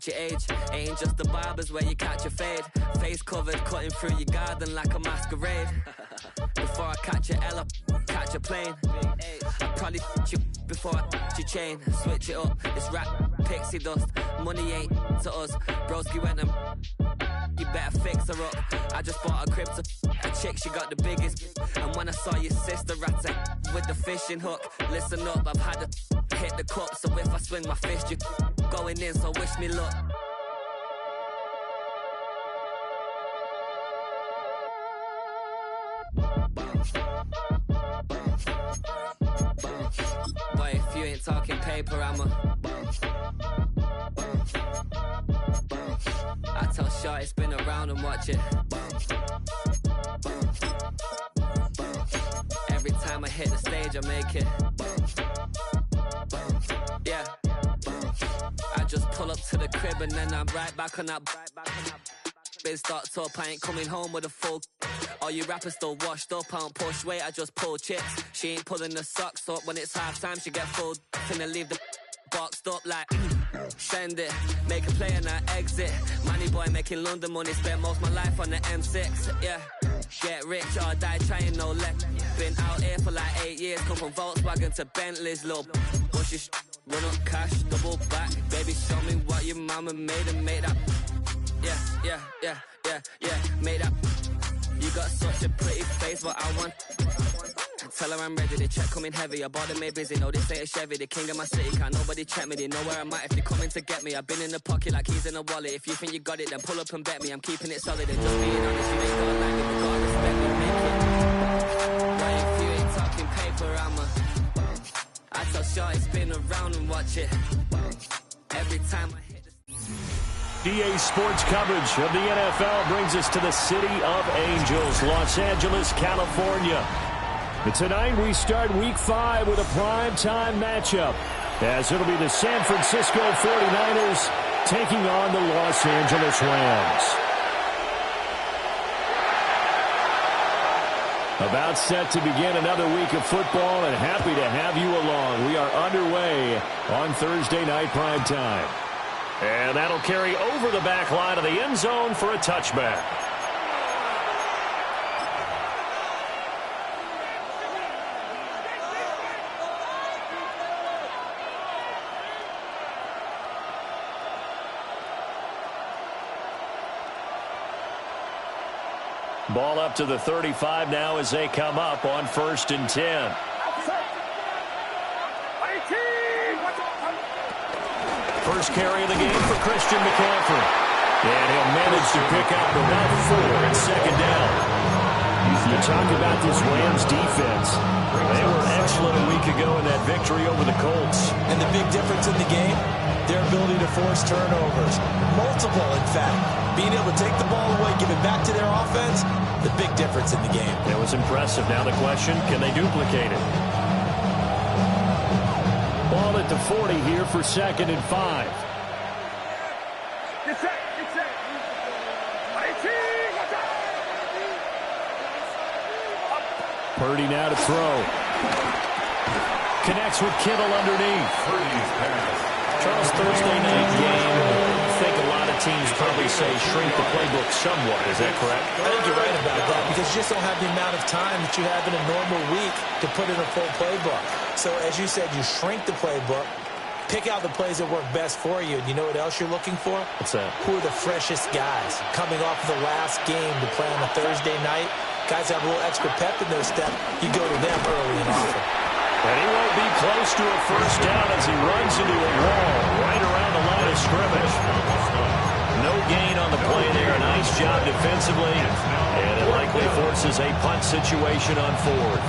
match your age. Ain't just the barbers where you catch a fade. Face covered, cutting through your garden like a masquerade. Before I catch a L up, catch a plane. I probably you before I your chain. Switch it up, it's rap, pixie dust. Money ain't to us. Broski went and you better fix her up. I just bought a crib to a chick, she got the biggest. And when I saw your sister rat with the fishing hook, listen up, I've had to hit the cup. So if I swing my fist, you going in, so wish me luck. Boy, if you ain't talking paper, I'm a I tell shorty spin around and watch it. Every time I hit the stage, I make it. Yeah. I just pull up to the crib and then I'm right back on that. Biz starts up, I ain't coming home with a full. All you rappers still washed up, I don't push weight, I just pull chips. She ain't pulling the socks up when it's half time, she get full. Finna leave the boxed up like send it, make a play and I exit. Money boy making London money, spent most of my life on the M6. Yeah, get rich or die trying, no leg. Been out here for like 8 years, come from Volkswagen to Bentley's, little bushes. Run up cash, double back, baby show me what your mama made and made that. Yeah, made that. You got such a pretty face, but I want. Tell her I'm ready, the check coming heavy. I bought them made busy, no this ain't a Chevy. The king of my city, can't nobody check me. They know where I'm at if they coming to get me. I've been in the pocket like keys in a wallet. If you think you got it, then pull up and bet me. I'm keeping it solid and just being honest. You ain't gonna like me, you gotta respect me, make it. Right, if you ain't talking paper, I'm a I tell shorty spin around and watch it. Every time I hit the EA Sports coverage of the NFL brings us to the City of Angels, Los Angeles, California. And tonight we start Week 5 with a primetime matchup, as it'll be the San Francisco 49ers taking on the Los Angeles Rams. About set to begin another week of football, and happy to have you along. We are underway on Thursday night primetime. And that'll carry over the back line of the end zone for a touchback. Ball up to the 35 now as they come up on 1st and 10. First carry of the game for Christian McCaffrey. And he'll manage to pick up about 4 at second down. You talk about this Rams defense. They were excellent a week ago in that victory over the Colts. And the big difference in the game, their ability to force turnovers. Multiple, in fact. Being able to take the ball away, give it back to their offense, the big difference in the game. It was impressive. Now the question, can they duplicate it? Ball at the 40 here for 2nd and 5. Purdy now to throw. Connects with Kittle underneath. Charles, Thursday night game, I think a lot of teams probably say shrink the playbook somewhat. Is that correct? I think you're right about that because you just don't have the amount of time that you have in a normal week to put in a full playbook. So as you said, you shrink the playbook, pick out the plays that work best for you. And you know what else you're looking for? What's that? Who are the freshest guys coming off of the last game to play on a Thursday night? Guys have a little extra pep in their step. You go to them early and often. And he won't be close to a first down as he runs into a wall right around the line of scrimmage. No gain on the play there. Nice job defensively. And it likely forces a punt situation on 4th.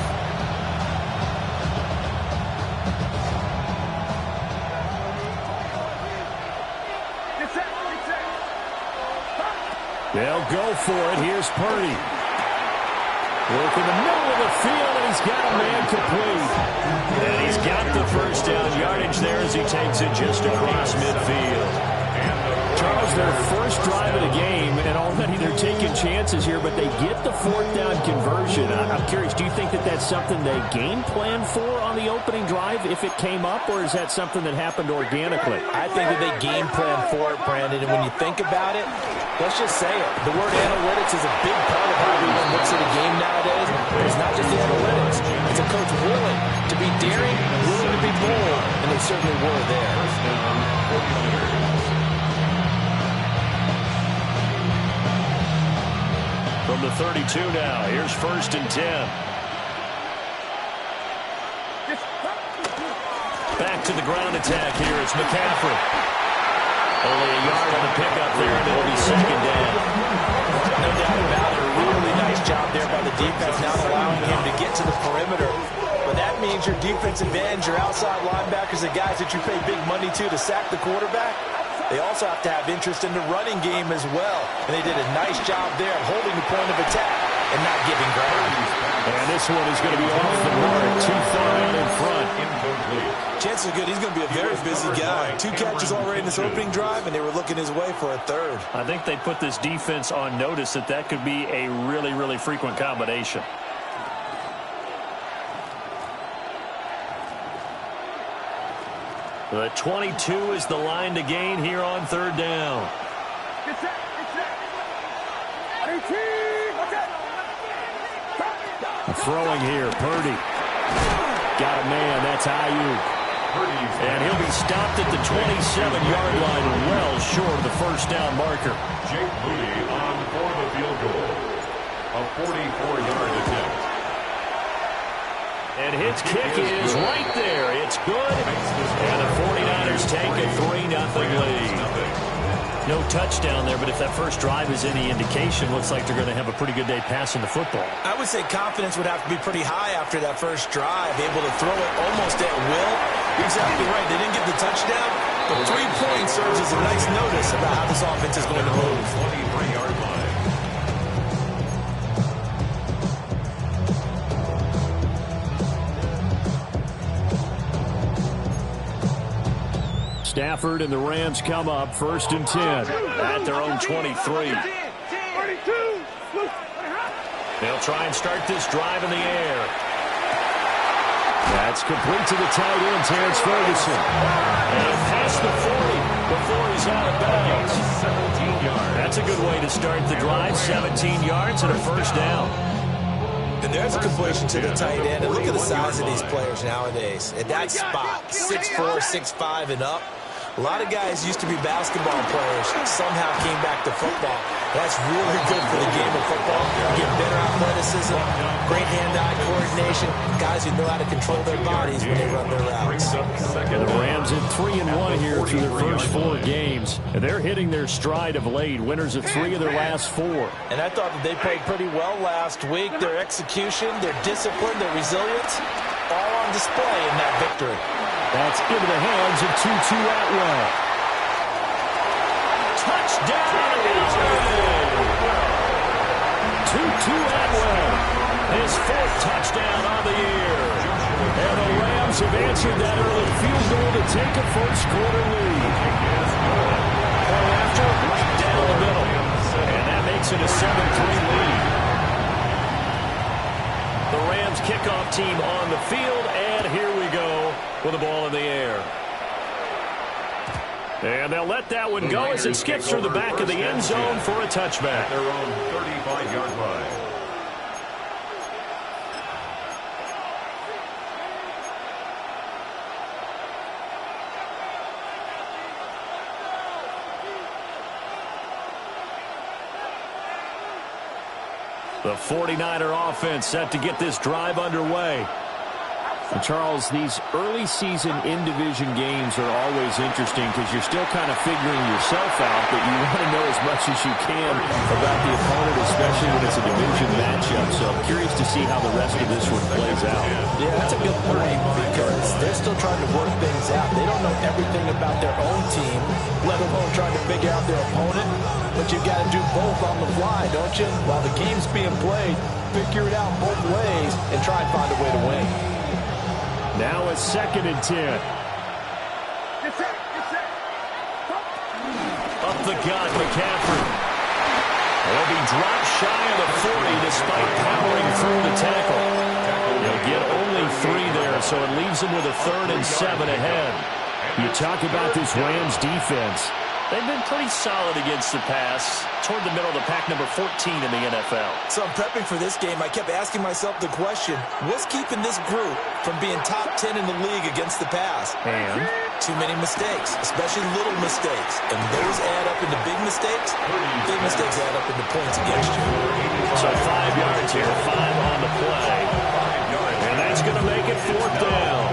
They'll go for it. Here's Purdy. Work in the middle of the field, and he's got a man complete. And he's got the first down yardage there as he takes it just across midfield. Charles, their first drive of the game, and already they're taking chances here, but they get the fourth down conversion. I'm curious, do you think that that's something they game plan for on the opening drive if it came up, or is that something that happened organically? I think that they game plan for it, Brandon, and when you think about it, let's just say it. The word analytics is a big part of how everyone looks at a game nowadays. It's not just the analytics. It's a coach willing to be daring, willing to be bold, and they certainly were there. From the 32 now, here's 1st and 10. Back to the ground attack here. It's McCaffrey. Only a yard on the pickup there, and it'll be 2nd down. No doubt about it. A really nice job there by the defense, not allowing him to get to the perimeter. But that means your defensive ends, your outside linebackers, the guys that you pay big money to sack the quarterback, they also have to have interest in the running game as well. And they did a nice job there of holding the point of attack and not giving ground. And this one is going to be off the mark. 2-3 in front. Chances are good he's going to be a very busy guy. 2 catches already in this opening drive, and they were looking his way for a 3rd. I think they put this defense on notice that could be a really, really frequent combination. The 22 is the line to gain here on 3rd down. Throwing here, Purdy. Got a man, that's Ayuk. And he'll be stopped at the 27-yard line, well short of the 1st down marker. Jake Moody on for the field goal. A 44-yard attempt. And his kick is right there. It's good. And the 49ers take a 3-0 lead. No touchdown there, but if that first drive is any indication, looks like they're going to have a pretty good day passing the football. I would say confidence would have to be pretty high after that first drive, able to throw it almost at will. You're exactly right. They didn't get the touchdown, but 3 points serves as a nice notice about how this offense is going to move. 23-yard line. Stafford and the Rams come up 1st and 10 at their own 23. They'll try and start this drive in the air. That's complete to the tight end, Terrence Ferguson. And past the 40 before he's out of bounds. 17 yards. That's a good way to start the drive. 17 yards and a 1st down. And there's a completion to the tight end. And look at the size of these players nowadays. At that spot, 6'4", 6'5", and up. A lot of guys used to be basketball players, somehow came back to football. That's really good for the game of football. You get better athleticism, great hand-eye coordination, guys who know how to control their bodies when they run their routes. The Rams at 3-1 here through their first 4 games. And they're hitting their stride of late, winners of 3 of their last 4. And I thought that they played pretty well last week. Their execution, their discipline, their resilience, all on display in that victory. That's into the hands of Tutu Atwell. Touchdown! Tutu Atwell, his 4th touchdown on the year. And the Rams have answered that early field goal to take a first-quarter lead. Point after, right down the middle. And that makes it a 7-3 lead. The Rams kickoff team on the field, and here we go with the ball in the air. And they'll let that one go as it skips through the back of the end zone for a touchback. Their own 35-yard line. The 49er offense set to get this drive underway. And Charles, these early season in-division games are always interesting because you're still kind of figuring yourself out, but you want to know as much as you can about the opponent, especially when it's a division matchup. So I'm curious to see how the rest of this one plays out. Yeah, that's a good point because they're still trying to work things out. They don't know everything about their own team, let alone trying to figure out their opponent. But you've got to do both on the fly, don't you? While the game's being played, figure it out both ways and try and find a way to win. Now it's 2nd and 10. Up the gut, McCaffrey. He'll be dropped shy of the 40 despite powering through the tackle. He'll get only 3 there, so it leaves him with a 3rd and 7 ahead. You talk about this Rams defense. They've been pretty solid against the pass, toward the middle of the pack, number 14 in the NFL. So I'm prepping for this game. I kept asking myself the question, what's keeping this group from being top 10 in the league against the pass? And too many mistakes, especially little mistakes. And those add up into big mistakes. Big mistakes add up into points against you. so 5 yards here, 5 on the play. And that's going to make it 4th down.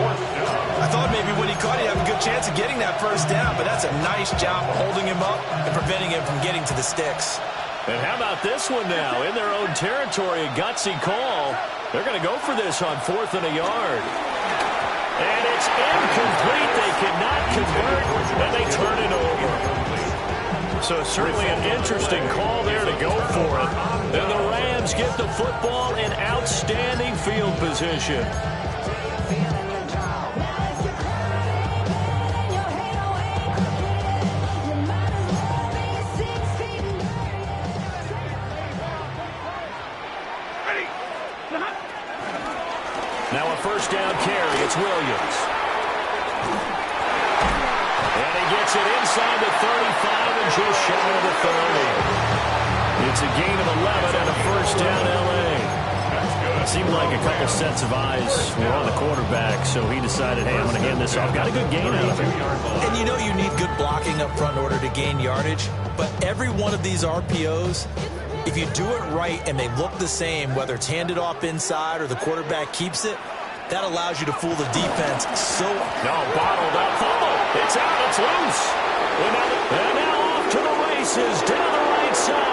I thought maybe when he caught it, he'd have a good chance of getting that first down, but that's a nice job holding him up and preventing him from getting to the sticks. And how about this one now? In their own territory, a gutsy call. They're going to go for this on 4th and a yard. And it's incomplete. They cannot convert, and they turn it over. So certainly an interesting call there to go for it. And the Rams get the football in outstanding field position. Now a first down carry. It's Williams. And he gets it inside the 35 and just shy of the 30. It's a gain of 11 and a first down L.A. It seemed like a couple sets of eyes were on the quarterback, so he decided, hey, I'm going to hand this off. Got a good gain out of it. And you know you need good blocking up front in order to gain yardage, but every one of these RPOs, if you do it right and they look the same, whether it's handed off inside or the quarterback keeps it, that allows you to fool the defense so... No, bottled up, fumble. It's out, it's loose. And now off to the races, down the right side.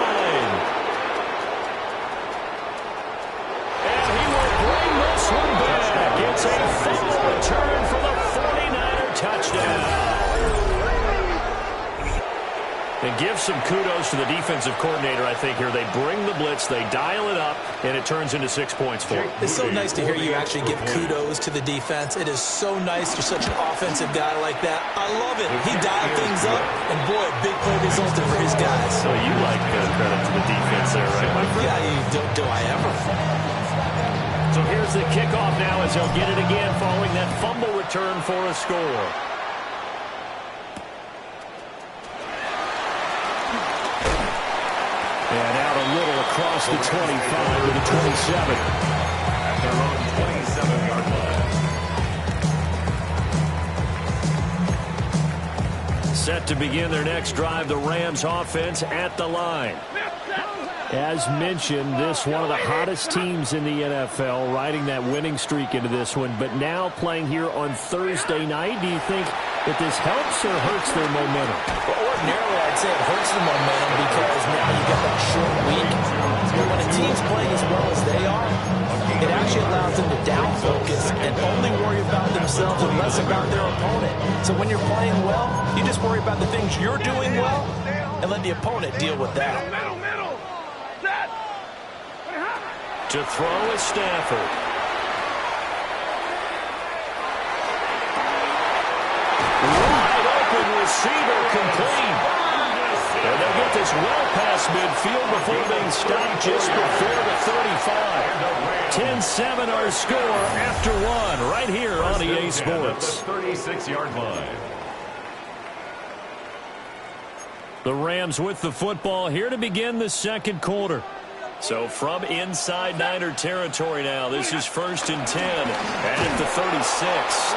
And he will bring this one back. It's a fumble return for the 49er touchdown. And give some kudos to the defensive coordinator, I think, here. They bring the blitz, they dial it up, and it turns into 6 points for them. It's so nice to hear you actually give kudos to the defense. It is so nice you're such an offensive guy like that. I love it. He dialed things up, and boy, big play resulted for his guys. So you like credit to the defense there, right, my friend? Yeah, do I ever? So here's the kickoff now as he'll get it again following that fumble return for a score. And out a little across the 25 to the 27. At their own 27-yard line. Set to begin their next drive, the Rams offense at the line. As mentioned, this one of the hottest teams in the NFL, riding that winning streak into this one, but now playing here on Thursday night. Do you think that this helps or hurts their momentum? Well, ordinarily, I'd say it hurts the momentum because now you get that short week. But when a team's playing as well as they are, it actually allows them to down focus and only worry about themselves and less about their opponent. So when you're playing well, you just worry about the things you're doing well and let the opponent deal with that. To throw is Stafford. Wide open receiver complete. And they'll get this well past midfield before being stopped just before the 35. 10-7 our score after one right here on EA Sports. The 36-yard line. The Rams with the football here to begin the second quarter. So from inside Niner territory now, this is 1st and 10 at the 36.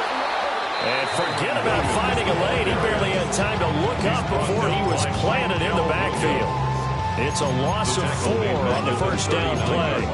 And forget about finding a lane. He barely had time to look up before he was planted in the backfield. It's a loss of 4 on the first down play.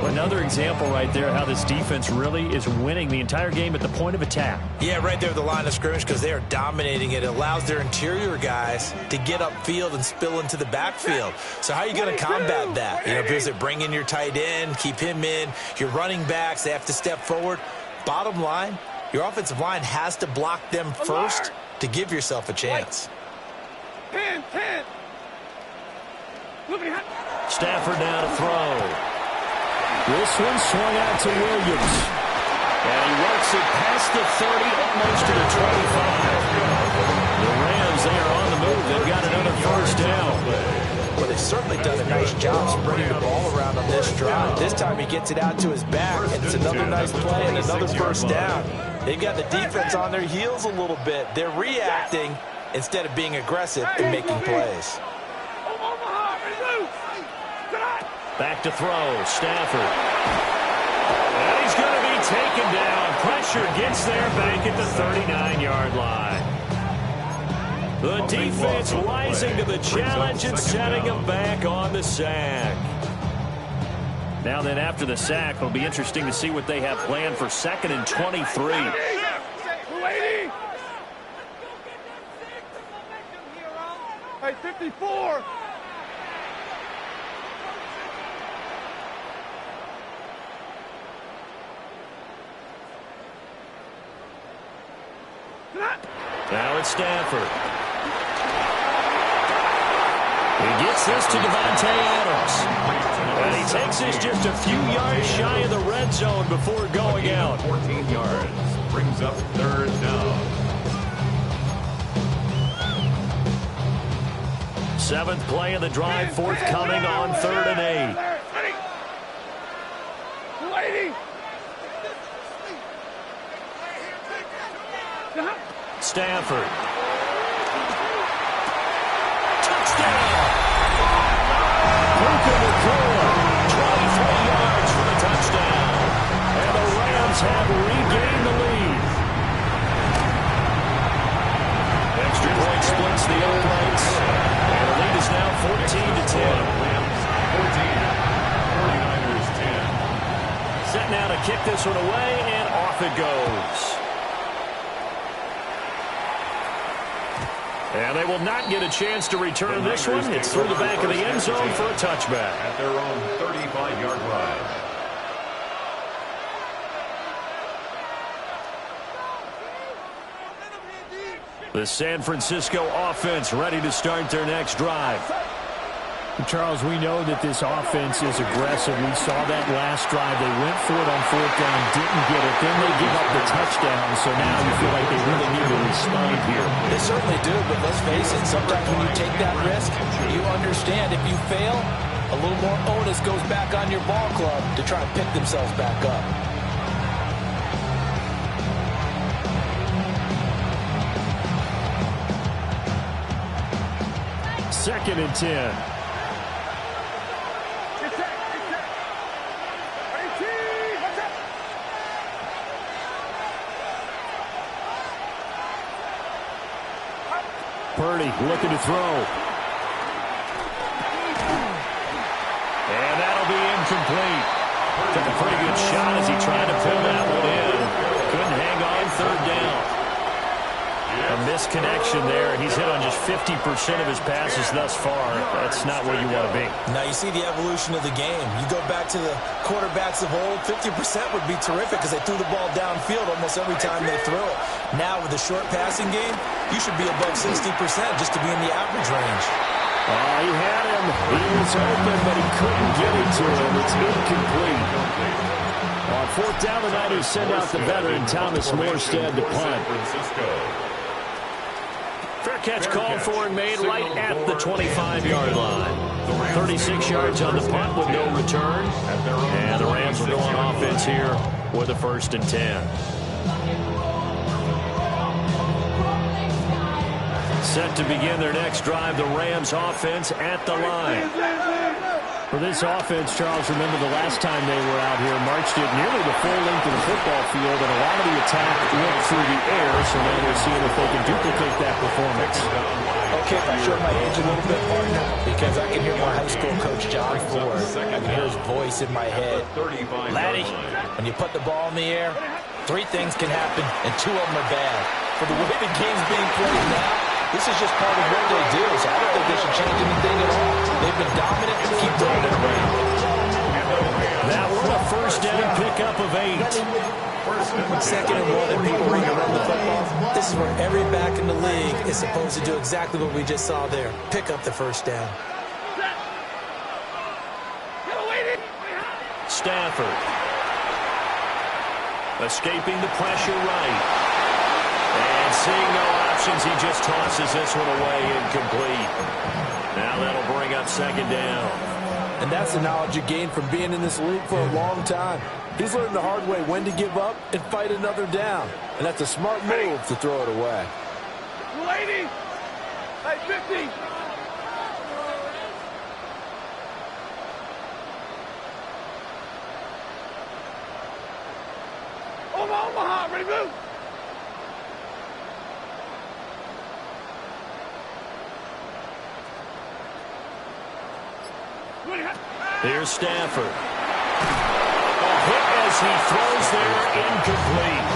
Another example right there how this defense really is winning the entire game at the point of attack. Yeah, right there at the line of scrimmage because they are dominating it. It allows their interior guys to get upfield and spill into the backfield. So how are you going to combat that? You know, because they bring in your tight end, keep him in. Your running backs, they have to step forward. Bottom line, your offensive line has to block them first to give yourself a chance. 10. Stafford now to throw. This one swung out to Williams. And he works it past the 30, almost to the 25. The Rams, they are on the move. They've got another a first down. Well, they've certainly done a nice job spreading the ball around on this drive. This time he gets it out to his back, and it's another nice play and another first down. They've got the defense on their heels a little bit. They're reacting instead of being aggressive and making plays. Back to throw, Stafford. And he's going to be taken down. Pressure gets there back at the 39-yard line. The defense rising to the challenge and setting him back on the sack. Now then, after the sack, it'll be interesting to see what they have planned for 2nd and 23. Hey, 54. Now it's Stafford. He gets this to Devontae Adams. And he takes this just a few yards shy of the red zone before going out. 14 yards. Brings up 3rd down. 7th play of the drive forthcoming on 3rd and 8. Stafford. Touchdown! Puka Nacua, 23 yards for the touchdown. And the Rams have regained the lead. Extra point splits the uprights. And the lead is now 14-10. Rams 14. 49ers 10. Set now to kick this one away, and off it goes. And they will not get a chance to return this one. It's through the back of the end zone for a touchback. At their own 35-yard line. The San Francisco offense ready to start their next drive. Charles, we know that this offense is aggressive. We saw that last drive. They went for it on 4th down, didn't get it. Then they give up the touchdown, so now you feel like they really need to respond here. They certainly do, but let's face it, sometimes when you take that risk, you understand if you fail, a little more onus goes back on your ball club to try and pick themselves back up. Second and 10. Purdy looking to throw. And that'll be incomplete. Took a pretty good shot as he tried to pull that one in. Couldn't hang on 3rd down. A misconnection there. He's hit on just 50% of his passes thus far. That's not where you want to be. Now you see the evolution of the game. You go back to the quarterbacks of old, 50% would be terrific because they threw the ball downfield almost every time they threw it. Now with the short passing game, you should be above 60% just to be in the average range. Oh, he had him. He was open, but he couldn't get it to him. It's incomplete. On 4th down, the Niners send out the veteran Thomas Morstead to punt. Fair catch called for and made right at the 25-yard line. 36 yards on the punt with no return. And the Rams will go on offense here with a 1st and 10. Set to begin their next drive, the Rams offense at the line. For this offense, Charles, remember the last time they were out here, marched it nearly the full length of the football field, and a lot of the attack went through the air, so now we're seeing if they can duplicate that performance. Okay, if I show my age a little bit, partner, because I can hear my high school coach, John Ford. I can hear his voice in my head. Laddie, when you put the ball in the air, 3 things can happen, and 2 of them are bad. For the way the game's being played now, this is just part of what they do, so I don't think they should change anything at all. They've been dominant. Keep throwing it around. That was a 1st down pickup of 8. 2nd and 1 and people ready to run the football. This is where every back in the league is supposed to do exactly what we just saw there. Pick up the 1st down. Stafford. Escaping the pressure right. And seeing no options, he just tosses this one away, incomplete. Now that'll bring up second down. And that's the knowledge you gain from being in this league for a long time. He's learned the hard way when to give up and fight another down. And that's a smart move to throw it away. 280. Hey, 50. Omaha, ready to move. Here's Stafford. A hit as he throws there, incomplete.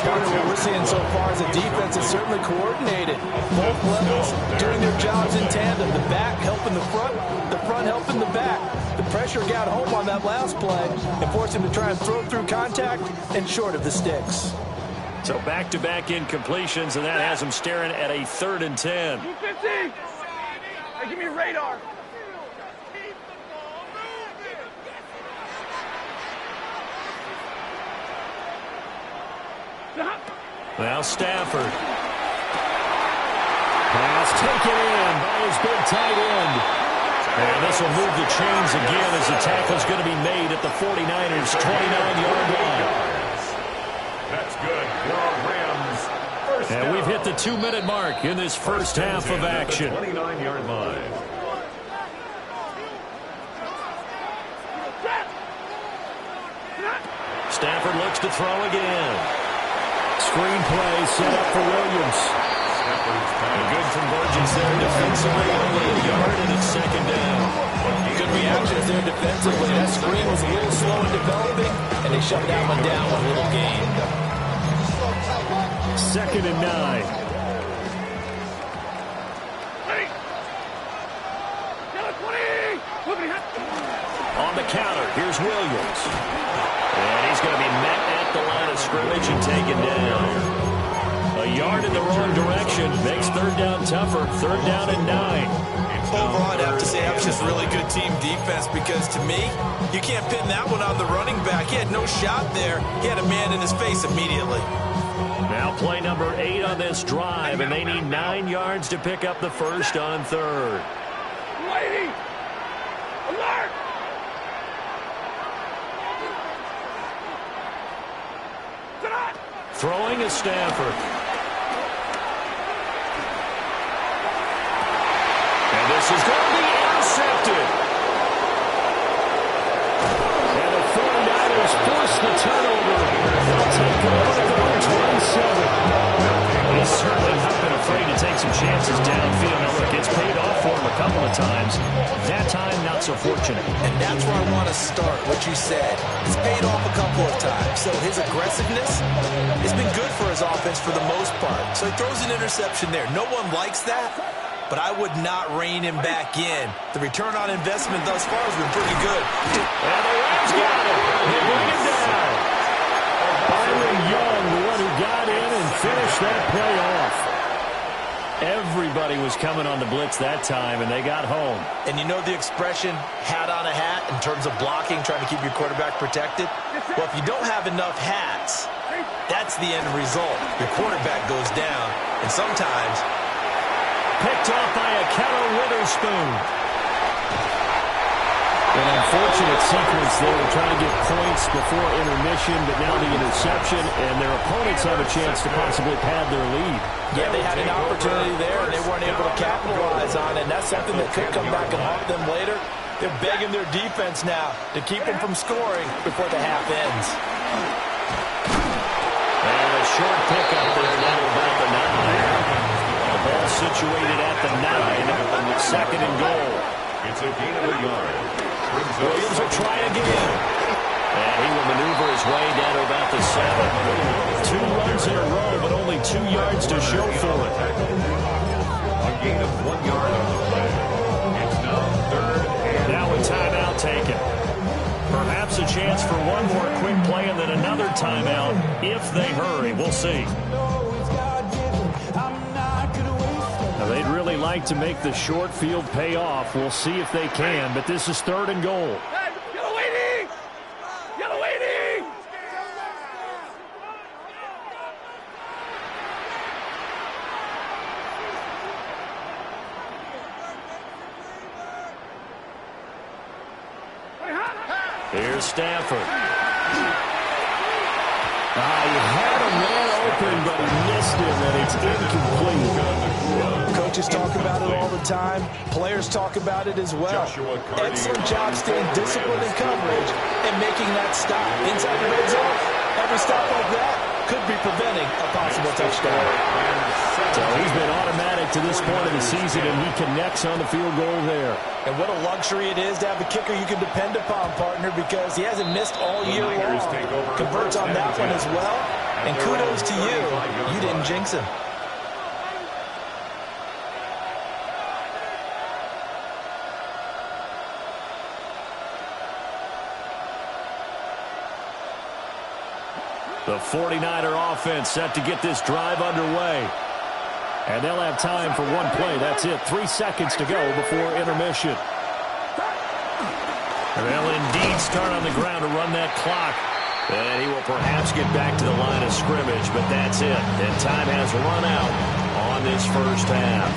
What we're seeing so far is the defense is certainly coordinated. Both levels doing their jobs in tandem. The back helping the front helping the back. The pressure got home on that last play and forced him to try and throw through contact and short of the sticks. So back-to-back incompletions, and that has him staring at a 3rd and 10. 250. Hey, give me radar. Now Stafford. Pass taken in by his big tight end. And this will move the chains again as the tackle's going to be made at the 49ers' 29-yard line. That's good for Rams. First And down. we've hit the 2-minute mark in this first half of action. 29-yard line. Stafford looks to throw again. Screen play set up for Williams. A good convergence there defensively, only a yard, and it's second down. Good reactions there defensively. That screen was a little slow in developing, and they shut that one down with a little gain. 2nd and 9. On the counter, here's Williams. And he's going to be met at the line of scrimmage and taken down. A yard in the wrong direction makes 3rd down tougher. 3rd down and 9. Overall, I'd have to say that was just really good team defense because, to me, you can't pin that one on the running back. He had no shot there. He had a man in his face immediately. Now play number 8 on this drive, and they need 9 yards to pick up the first on 3rd. Lady! Alert! Throwing is Stafford. And this is going to be intercepted. And the 49ers force the turnover. They'll take it over at their own 27. He's certainly not been afraid to take some chances downfield. Now, look, it's paid off for him a couple of times. That time, not so fortunate. And that's where I want to start, what you said. It's paid off a couple of times. So his aggressiveness has been good for his offense for the most part. So he throws an interception there. No one likes that, but I would not rein him back in. The return on investment thus far has been pretty good. And the Rams got it. They bring it down. Byron Young, the one who got in and finished that play off. Everybody was coming on the blitz that time, and they got home. And you know the expression, hat on a hat, in terms of blocking, trying to keep your quarterback protected? Well, if you don't have enough hats, that's the end result. Your quarterback goes down, and sometimes Picked off by a Keller Witherspoon. An unfortunate sequence there, trying to get points before intermission, but now the interception, and their opponents have a chance to possibly pad their lead. Yeah, they had an opportunity there, and they weren't able to capitalize on it, and that's something that could come back and haunt them later. They're begging their defense now to keep them from scoring before the half ends. And a short pickup there down about the 9. The ball situated at the 9, second and goal. It's a gain of a yard. Williams will try again. And he will maneuver his way down to about the 7. 2 runs in a row, but only 2 yards to show for it. A gain of 1 yard on the play. It's now 3rd and... Now a timeout taken. Perhaps a chance for one more quick play and then another timeout if they hurry. We'll see. Now, they'd really like to make the short field pay off. We'll see if they can, but this is 3rd and goal. Yellow waiting! Yellow waiting! Here's Stafford. He had a man open, but he missed him, and it's incomplete. Coaches talk about it all the time. Players talk about it as well. Excellent job staying disciplined in coverage and making that stop. Inside the red zone, every stop like that could be preventing a possible touchdown. So he's been automatic to this point of the season, and he connects on the field goal there. And what a luxury it is to have a kicker you can depend upon, partner, because he hasn't missed all year long. Converts on that one as well. And kudos to you. You didn't jinx him. The 49er offense set to get this drive underway. And they'll have time for one play. That's it. 3 seconds to go before intermission. They'll indeed start on the ground to run that clock. And he will perhaps get back to the line of scrimmage, but that's it. And time has run out on this first half.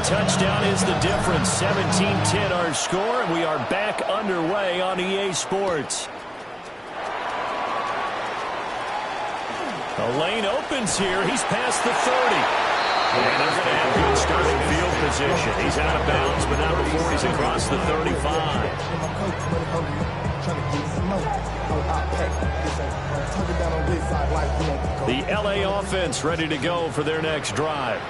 Touchdown is the difference. 17-10 our score, and we are back underway on EA Sports. The lane opens here. He's past the 30. And they're going to have good starting field position. He's out of bounds, but not before he's across the 35. The LA offense ready to go for their next drive.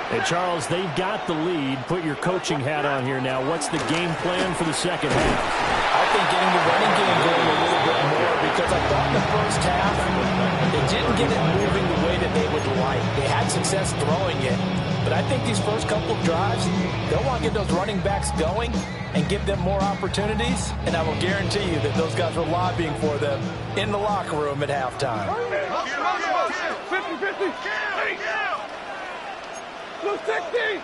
Hey, Charles, they've got the lead. Put your coaching hat on here now. What's the game plan for the second half? I think getting the running game going a little bit more, because I thought in the first half they didn't get it moving the way that they would like. They had success throwing it, but I think these first couple of drives, they'll want to get those running backs going and give them more opportunities, and I will guarantee you that those guys were lobbying for them in the locker room at halftime. 50-50. Blue 60!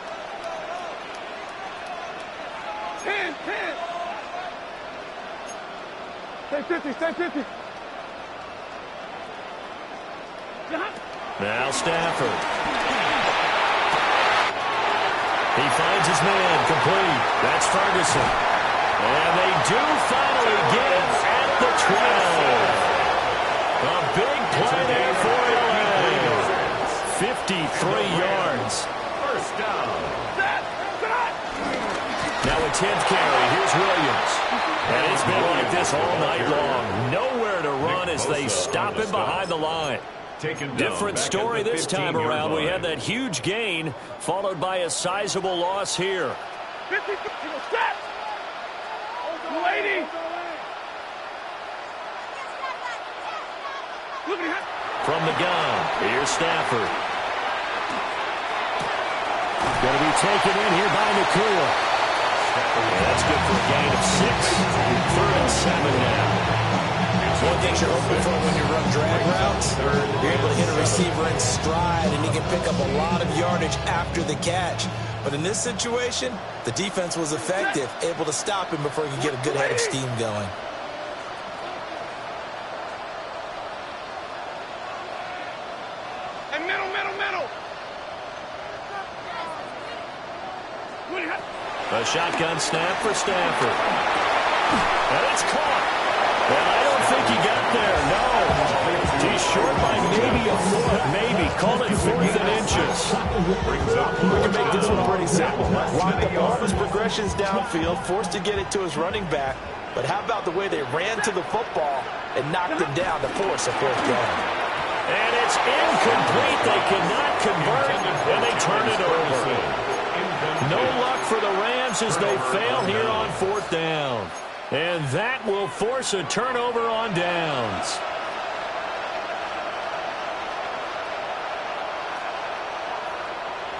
10, 10! Stay 50, stay 50. Now Stafford. He finds his man, complete. That's Ferguson. And they do finally get it at the 12. A big play there for LA. 53 yards. First down. Now a 10th carry. Here's Williams. And it's been like this all night long. Nowhere to run as they stop him behind the line. Different story this time around. We had that huge gain followed by a sizable loss here. 50, step! Lady! From the gun, here's Stafford. Going to be taken in here by Nakua. That's good for a gain of 6. 3rd and 7 now. One thing you're hoping for when you run drag routes, you're able to hit a receiver in stride, and he can pick up a lot of yardage after the catch. But in this situation, the defense was effective, able to stop him before he could get a good head of steam going. And middle. A shotgun snap for Stafford. And it's caught. And I don't think he got there, no. He's short by maybe a foot, maybe. Call it 4th and inches. We can make this one pretty simple. Locked up all his progressions downfield, forced to get it to his running back. But how about the way they ran to the football and knocked him down to force a 4th down? And it's incomplete. They cannot convert, and they turn it over. No luck for the Rams as they fail here on 4th down. And that will force a turnover on downs.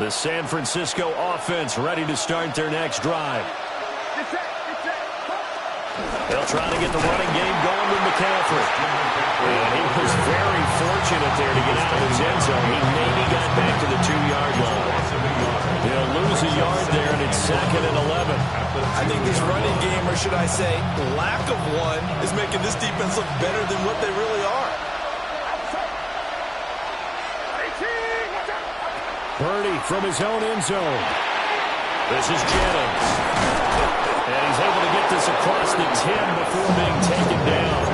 The San Francisco offense ready to start their next drive. They'll try to get the running game going with McCaffrey. And he was very fortunate there to get out of his end zone. He maybe got back to the 2-yard line. He'll lose a yard there, and it's 2nd and 11. I think this running game, or should I say lack of one, is making this defense look better than what they really are. Purdy from his own end zone. This is Jennings. And he's able to get this across the 10 before being taken down.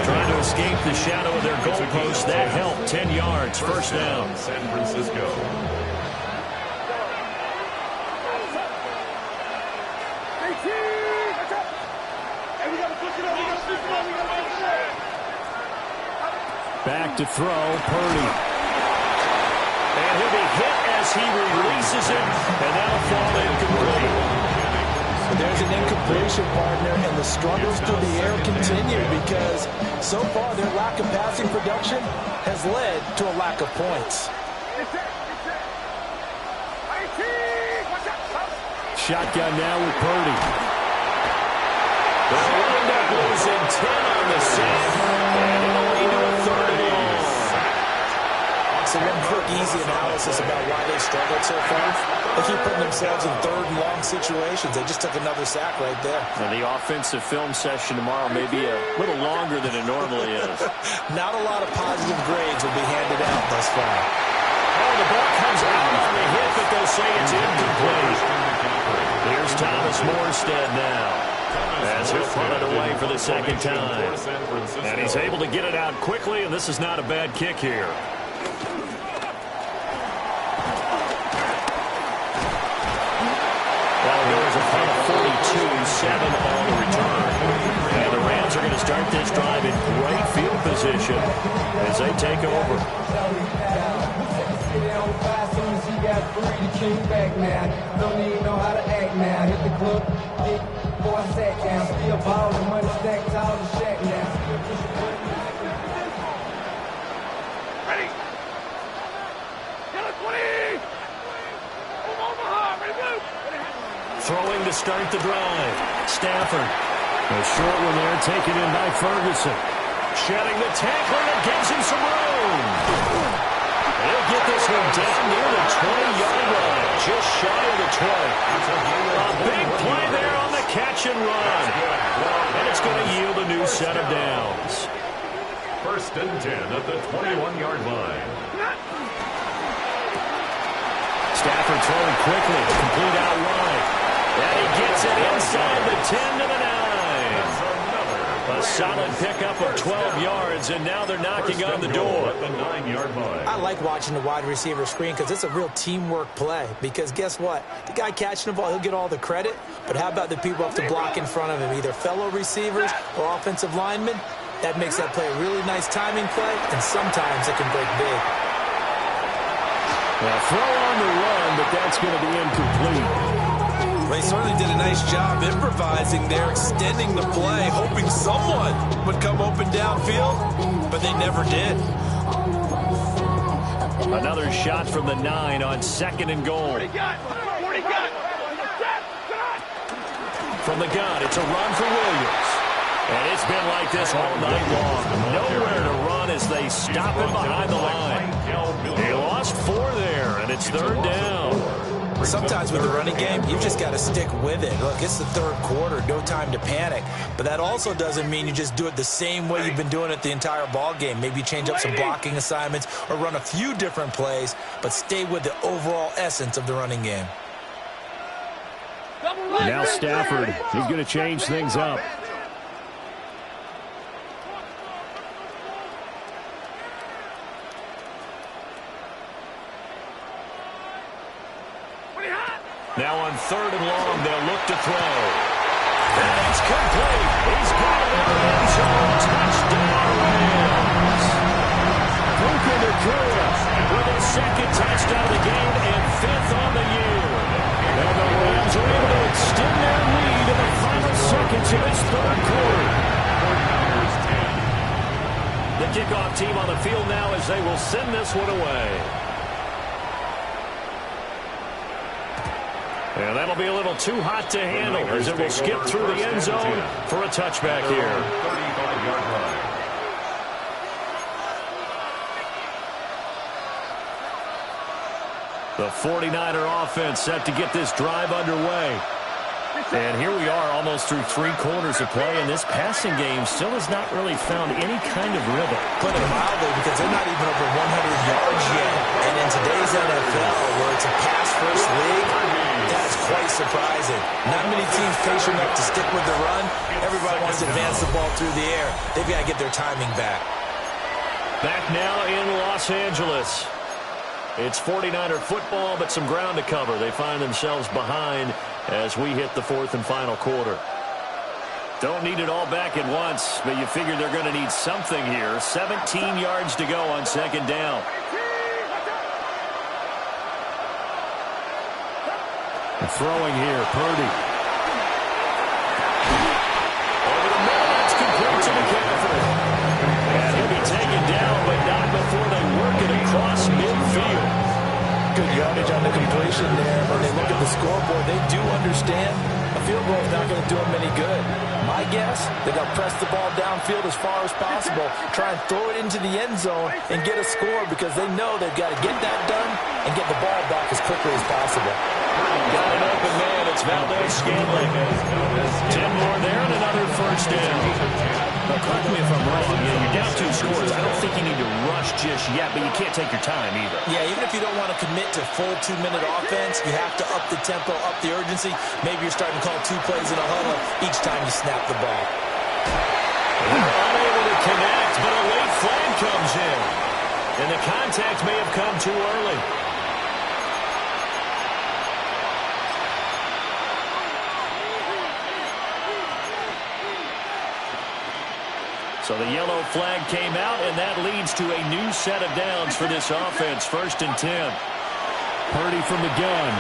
Trying to escape the shadow of their goalpost. That helped. 10 yards. First down. San Francisco. Back to throw, Purdy. And he'll be hit as he releases it, and that'll fall incomplete. So there's an incompletion, partner, and the struggles through the air continue because so far their lack of passing production has led to a lack of points. Shotgun now with Purdy. They'll wind up losing 10 on the sack, and it'll lead to a third and long. So one quick, easy analysis about why they struggled so far. They keep putting themselves in third and long situations. They just took another sack right there. And the offensive film session tomorrow may be a little longer than it normally is. Not a lot of positive grades will be handed out thus far. Oh, the ball comes out on the hit, but they'll say it's incomplete. Here's Thomas Morstead now, as he'll punt it away for the second time. And he's able to get it out quickly, and this is not a bad kick here. Well, there was a punt of 42-7 on the return. And the Rams are going to start this drive in great field position as they take over. Don't even know how to act now. Hit the club, before I sat down. Still ballin', money stacked all the shack now. Ready? Get a 20! Omaha, ready to move! Throwing to start the drive. Stafford. A short one there taken in by Ferguson. Shedding the tackler that gives him some room. He'll get this one down near the 20-yard line. Just shy of the 20. A big play there on the catch and run. And it's going to yield a new set of downs. First and 10 at the 21-yard line. Stafford throwing quickly. Complete out wide. And he gets it inside the 10 to the 9. A solid pickup of 12 yards, and now they're knocking on the door. At the 9-yard line. I like watching the wide receiver screen because it's a real teamwork play. Because guess what? The guy catching the ball, he'll get all the credit. But how about the people have to block in front of him, either fellow receivers or offensive linemen? That makes that play a really nice timing play, and sometimes it can break big. Well, throw on the run, but that's going to be incomplete. They certainly did a nice job improvising there, extending the play, hoping someone would come open downfield, but they never did. Another shot from the 9 on second and goal. From the gun, it's a run for Williams. And it's been like this all night long. Nowhere to run as they stop him behind the line. They lost 4 there, and it's third down. Sometimes with the running game, you've just got to stick with it. Look, it's the third quarter, no time to panic. But that also doesn't mean you just do it the same way you've been doing it the entire ball game. Maybe change up some blocking assignments or run a few different plays, but stay with the overall essence of the running game. Now Stafford, he's going to change things up. Now on third and long, they'll look to throw. And it's complete. He's got it in the end zone. Touchdown, Rams. Puka Nacua with his second touchdown of the game and 5th on the year. And the Rams are able to extend their lead in the final seconds of this third quarter. The kickoff team on the field now as they will send this one away. And that'll be a little too hot to handle as it will skip through the end zone for a touchback here. 35-yard line. The 49er offense set to get this drive underway. And here we are almost through 3 quarters of play, and this passing game still has not really found any kind of rhythm. Put it mildly, because they're not even over 100 yards yet. And in today's NFL, where it's a pass-first league, that's quite surprising. Not many teams patient enough to stick with the run. Everybody wants to advance the ball through the air. They've got to get their timing back. Back now in Los Angeles. It's 49er football, but some ground to cover. They find themselves behind as we hit the 4th and final quarter. Don't need it all back at once, but you figure they're going to need something here. 17 yards to go on 2nd down. And throwing here, Purdy. Over the middle, that's complete to McCaffrey. And he'll be taken down, but not before they work it across midfield. Good yardage on the completion there. When they look at the scoreboard, they do understand a field goal is not going to do them any good. My guess, they're going to press the ball downfield as far as possible, try and throw it into the end zone and get a score, because they know they've got to get that done and get the ball back as quickly as possible. Got an open man. It's Valdez-Scantling. 10 more there and another first down. Now, correct me if I'm wrong. You're down 2 scores. I don't think you need to rush just yet, but you can't take your time either. Yeah, even if you don't want to commit to full 2-minute offense, you have to up the tempo, up the urgency. Maybe you're starting to call 2 plays in a huddle each time you snap the ball. They're unable to connect, but a late flag comes in. And the contact may have come too early. So the yellow flag came out, and that leads to a new set of downs for this offense. 1st and 10. Purdy from the gun.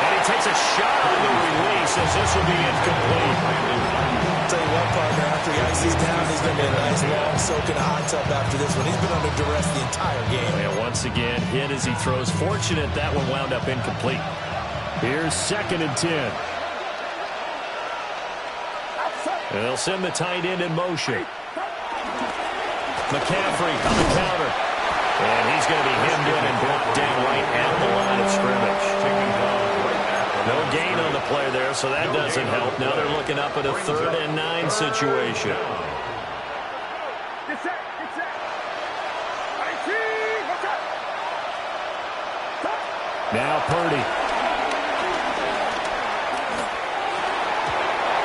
And he takes a shot on the release as this will be incomplete. I'll tell you what, partner, after he ices down, he's going to be a nice long soak in a hot tub after this one. He's been under duress the entire game. And once again, hit as he throws. Fortunate that one wound up incomplete. Here's 2nd and 10. And they'll send the tight end in motion. McCaffrey on the counter. And he's going to be hemmed in and blocked down right at the line of scrimmage. No gain on the play there, so that doesn't help. Now they're looking up at a 3rd and 9 situation. Now Purdy.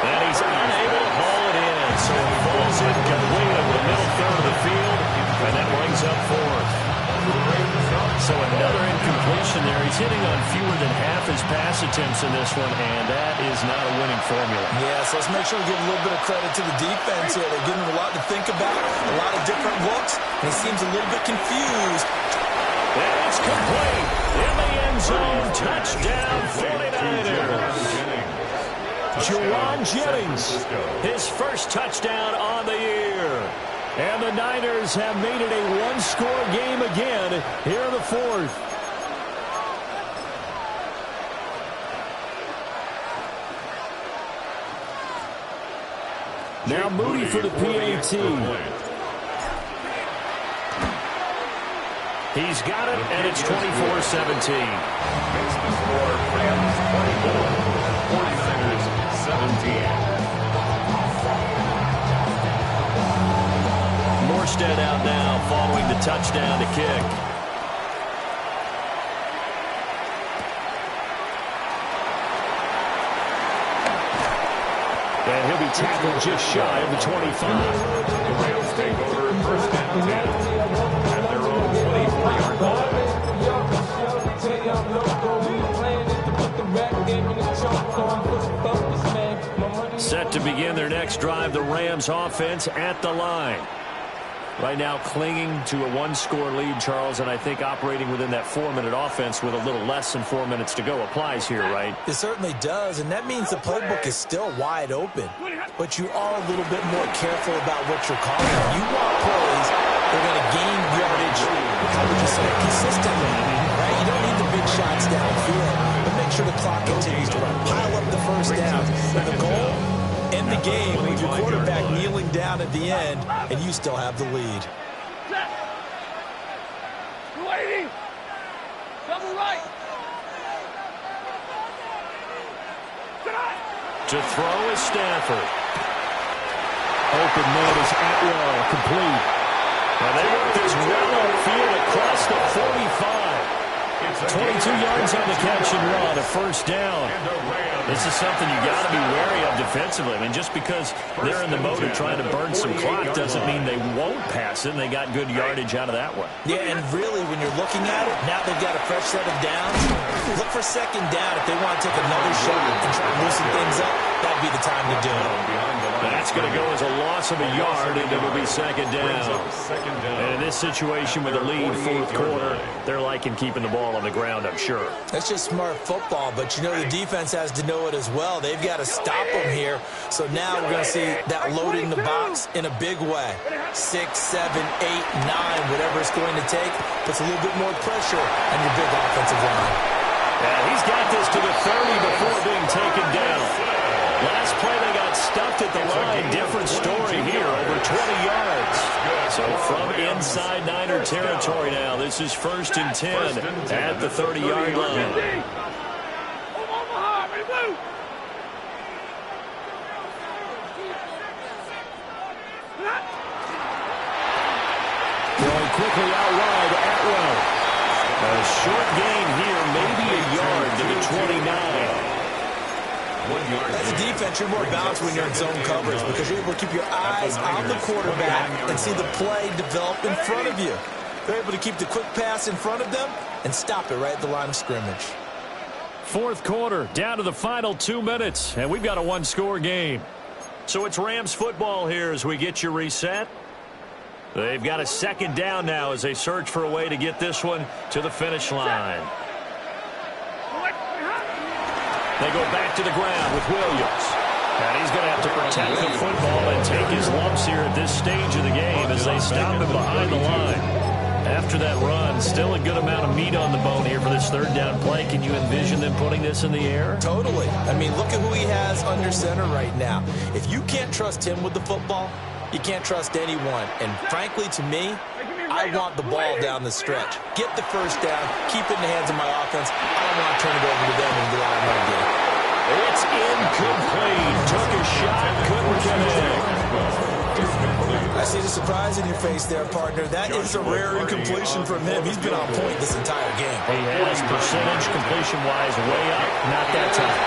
And he's unable to haul it in, so he falls incomplete over the middle 3rd of the field, and that brings up 4th. So another incompletion there. He's hitting on fewer than half his pass attempts in this one, and that is not a winning formula. Yeah, so let's make sure we give a little bit of credit to the defense here. They're giving him a lot to think about, a lot of different looks, and he seems a little bit confused. And it's complete. In the end zone, touchdown 49ers. Juwan Jennings, his first touchdown on the year. And the Niners have made it a 1-score game again here in the 4th. Now Moody for the PAT. He's got it, and it's 24-17. Makes the score Rams 24, 49ers 17. Morstead out now following the touchdown to kick. And he'll be tackled just shy of the 25. The Rams take over 1st and 10 at their own 24-yard line. Set to begin their next drive, the Rams offense at the line. Right now clinging to a 1-score lead, Charles, and I think operating within that 4-minute offense with a little less than 4 minutes to go applies here, right? It certainly does, and that means the playbook is still wide open. But you are a little bit more careful about what you're calling. You want plays that are going to gain yardage, how would you say, consistently, right? You don't need the big shots downfield, but make sure the clock continues to run. Pile up the first down. And the goal, end the game with your quarterback kneeling down at the end, and you still have the lead. Waiting. Double right. To throw is Stafford. Open man is Atwell, complete. And they work this well upfield across the 45. 22 yards on the catch and run, a first down. This is something you got to be wary of defensively. I mean, just because they're in the mode of trying to burn some clock doesn't mean they won't pass it, and they got good yardage out of that one. Yeah, and really, when you're looking at it, now they've got a fresh set of downs. Look for second down if they want to take another shot and try to loosen things up. That'd be the time to do it. That's going to go as a loss of a yard, and it'll be second down. And in this situation with a lead, fourth quarter, they're liking keeping the ball on the ground, I'm sure. That's just smart football, but you know the defense has to know it as well. They've got to stop them here. So now we're going to see that loading the box in a big way. 6, 7, 8, 9, whatever it's going to take, puts a little bit more pressure on your big offensive line. And he's got this to the 30 before being taken down. Last play they got stuffed at the line. Different story here, over 20 yards. So from inside Niner territory now, this is 1st and 10 at the 30-yard line. Going quickly out wide, Atwell. A short gain here, maybe a yard to the 29. As a defense, you're more balanced when you're in zone coverage because you're able to keep your eyes on the quarterback and see the play develop in front of you. You're able to keep the quick pass in front of them and stop it right at the line of scrimmage. Fourth quarter, down to the final 2 minutes, and we've got a one-score game. So it's Rams football here as we get you reset. They've got a second down now as they search for a way to get this one to the finish line. They go back to the ground with Williams. And he's going to have to protect the football and take his lumps here at this stage of the game as they stop him behind the line. After that run, still a good amount of meat on the bone here for this third down play. Can you envision them putting this in the air? Totally. I mean, look at who he has under center right now. If you can't trust him with the football, you can't trust anyone. And frankly, to me, I want the ball down the stretch. Get the first down, keep it in the hands of my offense. I don't want to turn it over to them and go out and get it. It's incomplete. Took a shot, couldn't connect. I see the surprise in your face there, partner. That is a rare incompletion from him. He's been on point this entire game. He has percentage completion-wise way up. Not that time.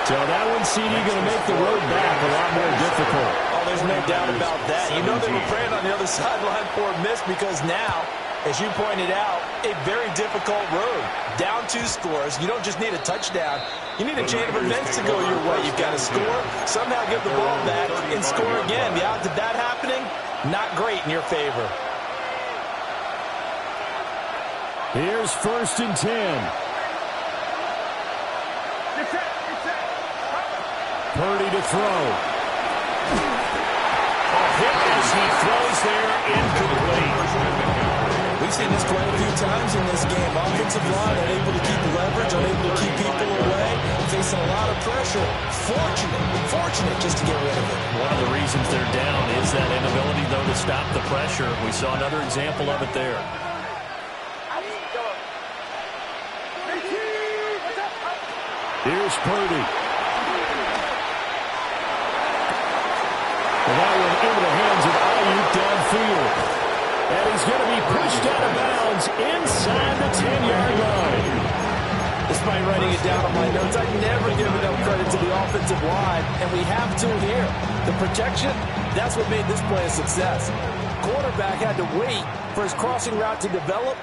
So that one, CD, going to make the road back a lot more difficult. Oh, there's no doubt about that. You know they were praying on the other sideline for a miss because now, as you pointed out, a very difficult road. Down 2 scores. You don't just need a touchdown. You need a chain of events to go your way. You've got to score, somehow get the ball back, and score again. The odds of that happening, not great in your favor. Here's 1st and 10. Purdy to throw. A hit as he throws there, incomplete. We've seen this quite a few times in this game. Offensive line unable to keep leverage, unable to keep people away, facing a lot of pressure. Fortunate just to get rid of it. One of the reasons they're down is that inability, though, to stop the pressure. We saw another example of it there. Here's Purdy. And that one into the hands of Ayuk downfield. And he's going to be pushed out of bounds inside the 10-yard line. Despite writing it down on my notes, I never give enough credit to the offensive line, and we have to here. The protection, that's what made this play a success. Quarterback had to wait for his crossing route to develop,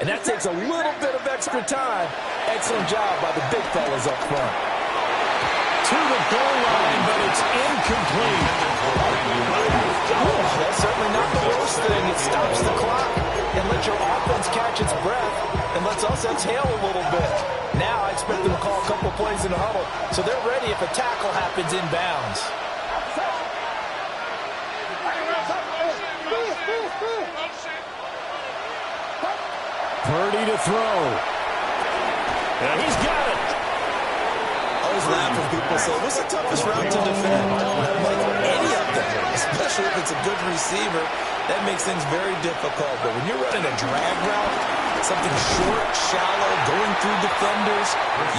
and that takes a little bit of extra time. Excellent job by the big fellas up front. To the goal line, but it's incomplete. That's certainly not the worst thing. It stops the clock and lets your offense catch its breath and lets us exhale a little bit. Now I expect them to call a couple plays in the huddle, so they're ready if a tackle happens inbounds. Purdy to throw. And he's got it. I always laugh when people say, what's the toughest route to defend? Like any of them, especially if it's a good receiver, that makes things very difficult. But when you're running a drag route, something short, shallow, going through defenders,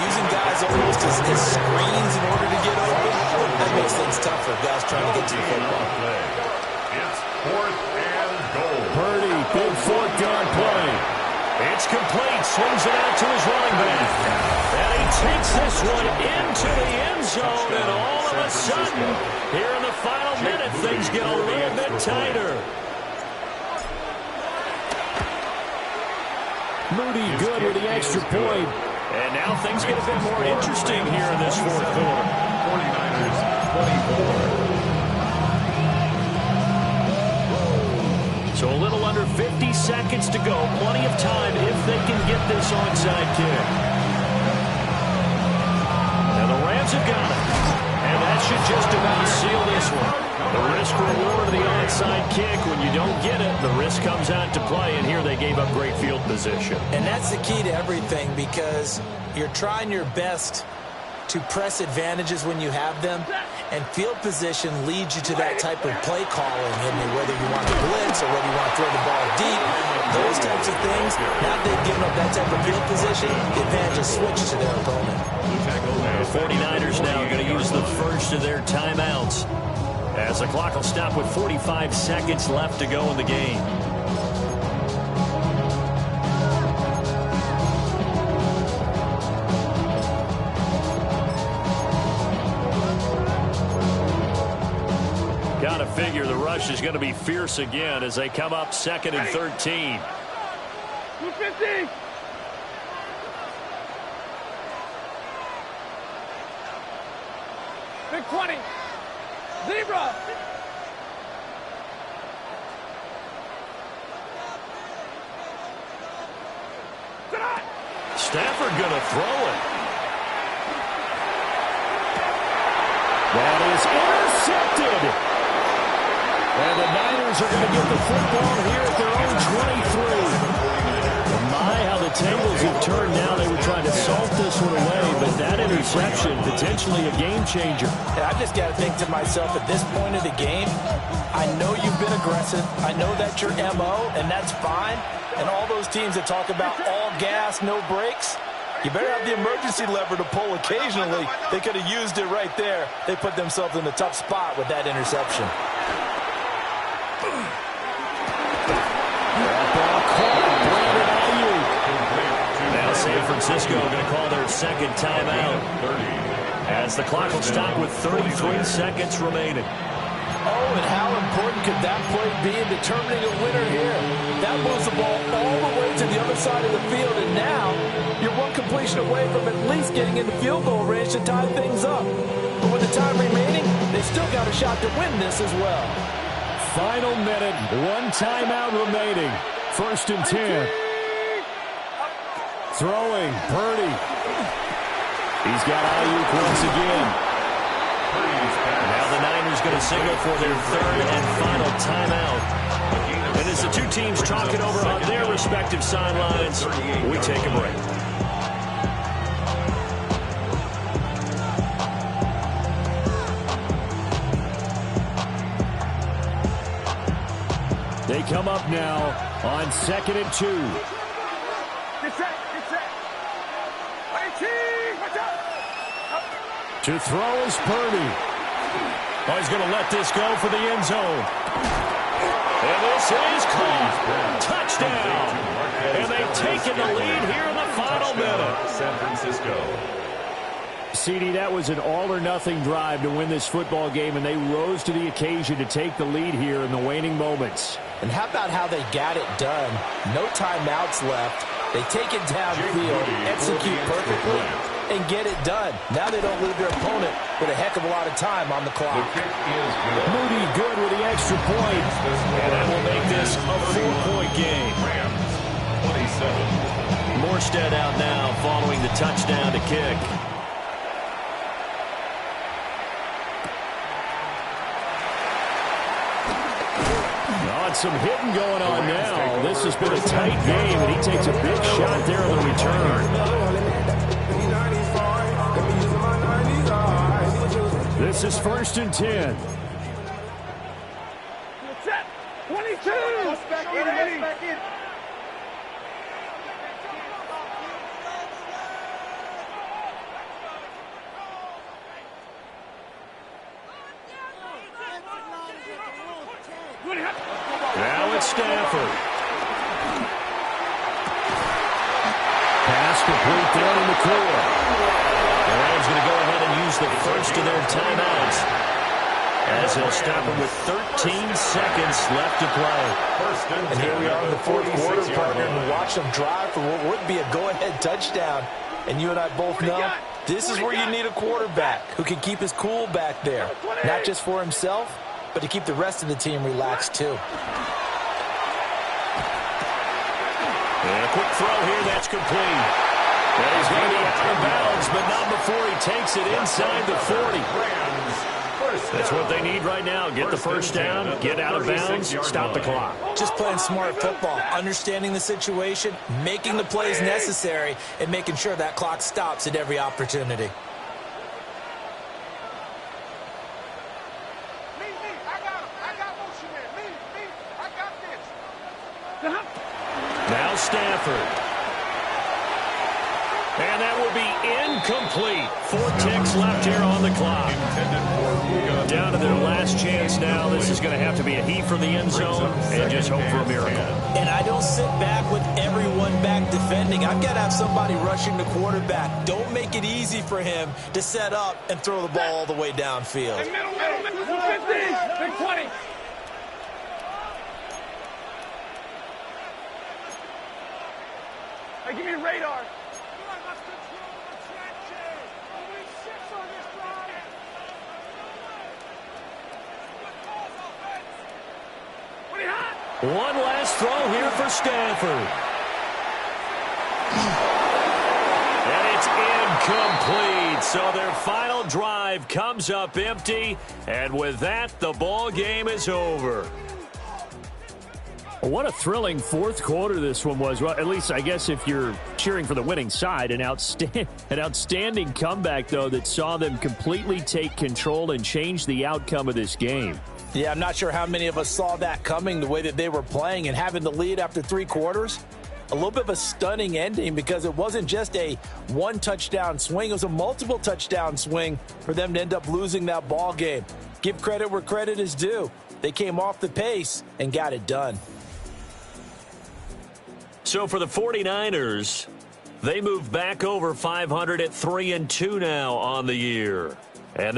using guys almost as screens in order to get open. That makes things tougher, guys trying to get to the football. It's 4th and goal. Purdy, big 4th down play. It's complete. Swings it out to his running back. And he takes this one into the end zone. And all of a sudden, here in the final minute, things get a little bit tighter. Moody good with the extra point. And now things get a bit more interesting here in this fourth quarter. 49ers 24. So a little under 50 seconds to go. Plenty of time if they can get this onside kick. Now the Rams have got it. And that should just about seal this one. The risk-reward of the onside kick. When you don't get it, the risk comes out to play. And here they gave up great field position. And that's the key to everything, because you're trying your best to press advantages when you have them, and field position leads you to that type of play calling, whether you want to blitz or whether you want to throw the ball deep, those types of things. Now that they've given up that type of field position, the advantage is switched to their opponent. The 49ers now going to use the first of their timeouts, as the clock will stop with 45 seconds left to go in the game. Got to figure the rush is going to be fierce again as they come up 2nd and 13. 250. Big 20. Zebra. Stafford going to throw it. That is intercepted. And the Niners are going to get the football here at their own 23. My, how the tables have turned now. They were trying to salt this one away, but that interception, potentially a game changer. And I just got to think to myself, at this point of the game, I know you've been aggressive. I know that's your MO, and that's fine. And all those teams that talk about all gas, no brakes, you better have the emergency lever to pull occasionally. They could have used it right there. They put themselves in a tough spot with that interception. Now San Francisco going to call their second timeout, as the clock will stop with 33 seconds remaining. Oh, and how important could that play be in determining a winner here? That moves the ball all the way to the other side of the field, and now you're one completion away from at least getting into field goal range to tie things up. But with the time remaining, they still got a shot to win this as well. Final minute, one timeout remaining. 1st and 10. Throwing, Purdy. He's got Ayuk once again. Now the Niners going to signal for their 3rd and final timeout. And as the two teams talk it over on their respective sidelines, we take a break. They come up now on 2nd and 2. Get set. To throw is Purdy. Oh, he's going to let this go for the end zone. And this is caught. Touchdown. And they've taken the lead here in the final minute. San Francisco. CD, that was an all-or-nothing drive to win this football game, and they rose to the occasion to take the lead here in the waning moments. And how about how they got it done? No timeouts left. They take it downfield, execute perfectly, and get it done. Now they don't leave their opponent with a heck of a lot of time on the clock. Moody good with the extra point. And that will make this a 4-point game. Rams 27. Morstead out now following the touchdown to kick. Some hitting going on now. This has been a tight game, and he takes a big shot there on the return. This is 1st and 10. Set. 22. Back in. Stafford. Pass complete down in the core. The Rams going to go ahead and use the first of their timeouts, as they'll stop it with 13 seconds left to play. And here we are in the fourth quarter, partner, and watch them drive for what would be a go-ahead touchdown. And you and I both know this is where you need a quarterback who can keep his cool back there, not just for himself, but to keep the rest of the team relaxed too. And a quick throw here, that's complete. And he's going to be out of bounds, but not before he takes it inside the 40. That's what they need right now. Get the first down, get out of bounds, stop the clock. Just playing smart football, understanding the situation, making the plays necessary, and making sure that clock stops at every opportunity. Now Stafford. And that will be incomplete. 4 ticks left here on the clock. Down to their last chance now. This is going to have to be a heat from the end zone and just hope for a miracle. And I don't sit back with everyone back defending. I've got to have somebody rushing the quarterback. Don't make it easy for him to set up and throw the ball all the way downfield. Hey, middle, 15, big 20. Hey, give me a radar. One last throw here for Stafford. And it's incomplete. So their final drive comes up empty. And with that, the ball game is over. What a thrilling fourth quarter this one was. Well, at least I guess if you're cheering for the winning side, an outstanding comeback, though, that saw them completely take control and change the outcome of this game. Yeah, I'm not sure how many of us saw that coming the way that they were playing and having the lead after 3 quarters. A little bit of a stunning ending because it wasn't just a one-touchdown swing. It was a multiple touchdown swing for them to end up losing that ball game. Give credit where credit is due. They came off the pace and got it done. So for the 49ers, they move back over 500 at 3-2 now on the year. And they'll